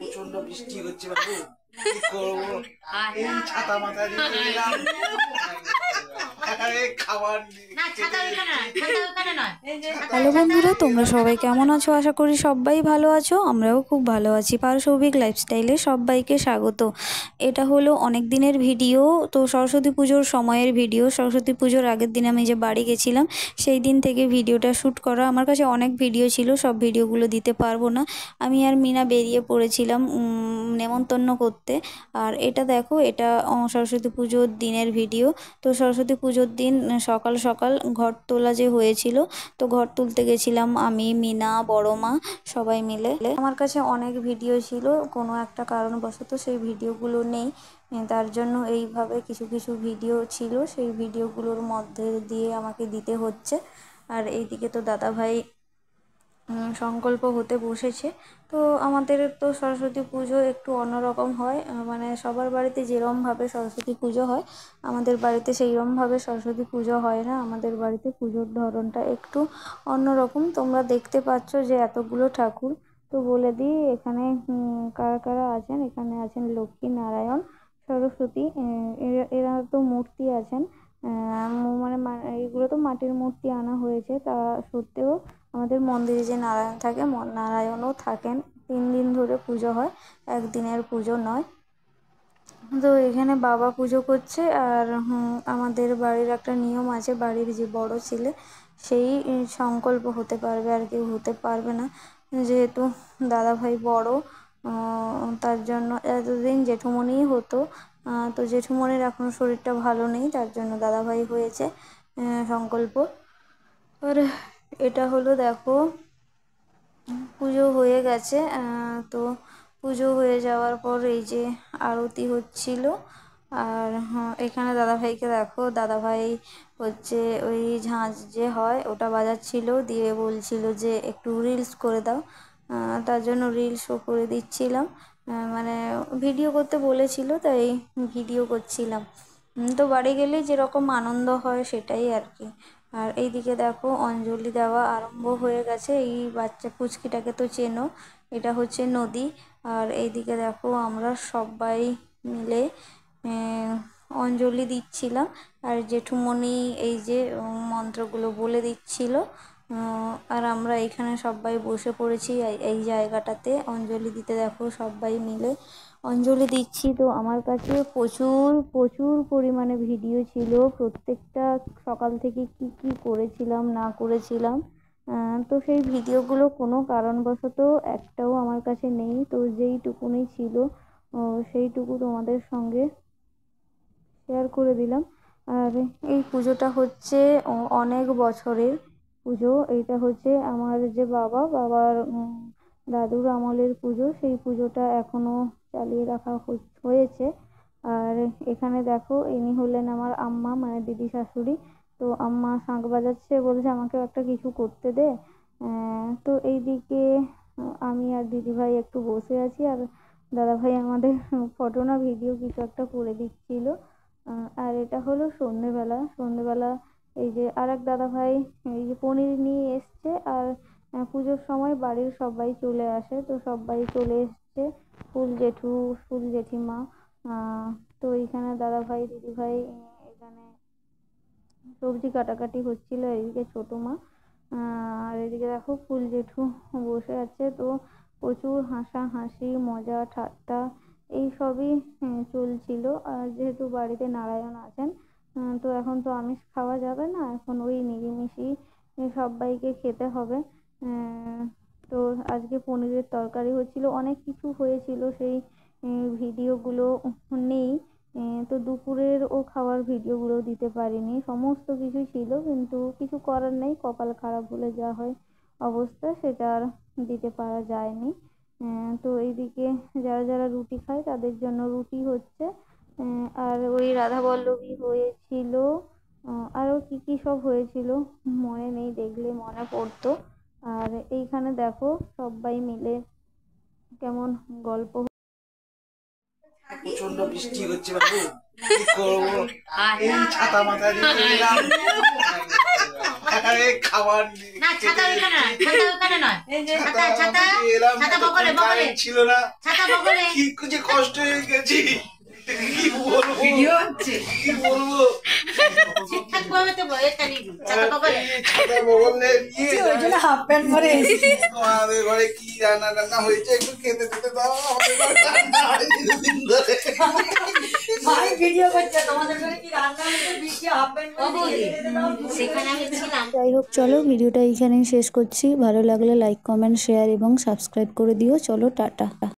প্রচন্ড বৃষ্টি হচ্ছে বাবু, কি করবো? এই ছাতা মাথায় দিয়ে এলাম, খাবার হ্যালো বন্ধুরা, তোমরা সবাই কেমন আছো? আশা করি সবাই ভালো আছো। আমরাও খুব ভালো আছি। পারসৌভিক লাইফস্টাইলে সবাইকে স্বাগত। এটা হলো অনেক দিনের ভিডিও, তো সরস্বতী পুজোর সময়ের ভিডিও। সরস্বতী পুজোর আগের দিন আমি যে বাড়ি গেছিলাম, সেই দিন থেকে ভিডিওটা শ্যুট করা। আমার কাছে অনেক ভিডিও ছিল, সব ভিডিওগুলো দিতে পারবো না। আমি আর মিনা বেরিয়ে পড়েছিলাম নেমন্তন্ন করতে। আর এটা দেখো, এটা সরস্বতী পুজোর দিনের ভিডিও। তো সরস্বতী পুজোর দিন সকাল সকাল ঘর তোলা যে হয়েছিল, তো ঘর তুলতে গেছিলাম আমি, মিনা, বড় মা সবাই মিলে। আমার কাছে অনেক ভিডিও ছিল, কোনো একটা কারণবশত সেই ভিডিওগুলো নেই। তার জন্য এইভাবে কিছু কিছু ভিডিও ছিল, সেই ভিডিওগুলোর মধ্যে দিয়ে আমাকে দিতে হচ্ছে। আর এইদিকে তো দাদা ভাই সংকল্প হতে বসেছে। তো আমাদের তো সরস্বতী পুজো একটু অন্যরকম হয়, মানে সবার বাড়িতে যেরমভাবে সরস্বতী পুজো হয়, আমাদের বাড়িতে সেইরমভাবে সরস্বতী পুজো হয় না। আমাদের বাড়িতে পুজোর ধরনটা একটু অন্যরকম। তোমরা দেখতে পাচ্ছ যে এতগুলো ঠাকুর। তো বলে দিই, এখানে কারা কারা আছেন। এখানে আছেন লক্ষ্মী, নারায়ণ, সরস্বতী। এরা তো মূর্তি আছেন। মানে এইগুলো তো মাটির মূর্তি আনা হয়েছে, তা সত্ত্বেও আমাদের মন্দিরে যে নারায়ণ থাকে, নারায়ণও থাকেন। 3 দিন ধরে পুজো হয়, একদিনের পুজো নয়। তো এখানে বাবা পুজো করছে। আর আমাদের বাড়ির একটা নিয়ম আছে, বাড়ির যে বড় ছেলে সেই সংকল্প হতে পারবে, আর কেউ হতে পারবে না। যেহেতু দাদা ভাই বড়, তার জন্য এতদিন জেঠুমনিই হতো। তো জেঠুমনির এখন শরীরটা ভালো নেই, তার জন্য দাদা ভাই হয়েছে সংকল্প। আর এটা হলো দেখো, পুজো হয়ে গেছে। তো পুজো হয়ে যাওয়ার পর এই যে আরতি হচ্ছিল। আর এখানে দাদাভাইকে দেখো, দাদাভাই হচ্ছে ওই ঝাঁঝ যে হয় ওটা বাজাচ্ছিল, দিয়ে বলছিল যে একটু রিলস করে দাও। তার জন্য রিলসও করে দিচ্ছিলাম। মানে ভিডিও করতে বলেছিল, তাই ভিডিও করছিলাম। তো বাড়ি গেলে যেরকম আনন্দ হয় সেটাই আর কি। আর এইদিকে দেখো, অঞ্জলি দেওয়া আরম্ভ হয়ে গেছে। এই বাচ্চা পুচকিটাকে তো চেনো, এটা হচ্ছে নদী। আর এইদিকে দেখো, আমরা সবাই মিলে অঞ্জলি দিচ্ছিলাম। আর জেঠুমনি এই যে মন্ত্রগুলো বলে দিচ্ছিল। আর আমরা এখানে সবাই বসে পড়েছি এই জায়গাটাতে অঞ্জলি দিতে। দেখো সবাই মিলে অঞ্জলি দিচ্ছি। তো আমার কাছে প্রচুর প্রচুর পরিমাণে ভিডিও ছিল, প্রত্যেকটা সকাল থেকে কি কি করেছিলাম না করেছিলাম। তো সেই ভিডিওগুলো কোনো কারণবশত একটাও আমার কাছে নেই। তো যেইটুকুনি ছিল সেইটুকু তোমাদের সঙ্গে শেয়ার করে দিলাম। আর এই পুজোটা হচ্ছে অনেক বছরের পুজো। এইটা হচ্ছে আমার যে বাবার দাদুর আমলের পুজো। সেই পুজোটা এখনো চালিয়ে রাখা হয়েছে। আর এখানে দেখো, ইনি হলেন আমার আম্মা, মানে দিদি শাশুড়ি। তো আম্মা শাঁখ বাজাচ্ছে, বলছে আমাকেও একটা কিছু করতে দে। তো এইদিকে আমি আর দিদিভাই একটু বসে আছি, আর দাদাভাই আমাদের ফটো না ভিডিও কিছু একটা করে দিচ্ছিল। আর এটা হলো সন্ধেবেলা। সন্ধেবেলা এই যে আর এক দাদা ভাই এই যে পনির নিয়ে এসছে। আর পুজোর সময় বাড়ির সবাই চলে আসে, তো সবাই চলে এসছে, ফুল জেঠু, ফুল জেঠিমা। তো এইখানে দাদা ভাই, দিদি ভাই এখানে সবজি কাটাকাটি হচ্ছিল, এদিকে ছোট মা। আর এদিকে দেখো ফুল জেঠু বসে আছে। তো প্রচুর হাসাহাসি, মজা ঠাট্টা এই সবই চলছিল। আর যেহেতু বাড়িতে নারায়ণ আছেন, তো এখন তো আমিষ খাওয়া যাবে না, এখন ওই নিরামিষই সবাইকে খেতে হবে। তো আজকে পনিরের তরকারি হচ্ছিল, অনেক কিছু হয়েছিল, সেই ভিডিওগুলো নেই। তো দুপুরের ও খাওয়ার ভিডিওগুলো দিতে পারিনি। সমস্ত কিছু ছিল, কিন্তু কিছু করার নেই, কপাল খারাপ হলে যা হয় অবস্থা, সেটা আর দিতে পারা যায়নি। তো এইদিকে যারা যারা রুটি খায় তাদের জন্য রুটি হচ্ছে। আর ওই রাধা বল্লভী হয়েছিল, আরও কি কি সব হয়েছিল মনে নেই, দেখলে মনে পড়তো। আর এইখানে দেখো সবাই মিলে কেমন গল্প। প্রচন্ড বৃষ্টি হচ্ছে বাবু, কি করবো? এই ছাতা মাথায় দিয়ে এলাম, আরে খাবার না ছাতা ওখানে না, ছাতা ওখানে নয়, ছাতা ছাতা ছাতা বগলে বগলে ছিল না, ছাতা বগলে। কি যে কষ্ট হয়ে গেছি, কি বলবো ভিডিও হচ্ছে, কি বলবো। ঠিকঠাক ভাবে তো এখানে ছাতা বগলে। ছাতা বগলে নিয়ে ওই জন্য হাফ প্যান্ট পরে এসেছি। তোমাদের ঘরে কি রান্না টান্না হয়েছে একটু খেতে খেতে দাও, আমাদের ঘরে রান্না হয়েছে দুদিন ধরে। ভাই ভিডিও করছে তোমাদের ঘরে কি রান্না হয়েছে, বৃষ্টি হাফ প্যান্ট পরে বৌদি, খেতে দাও। সেখানে আমি ছিলাম। যাই হোক চলো ভিডিওটা এইখানেই শেষ করছি। ভালো লাগলে লাইক কমেন্ট শেয়ার এবং সাবস্ক্রাইব করে দিও। চলো টাটা।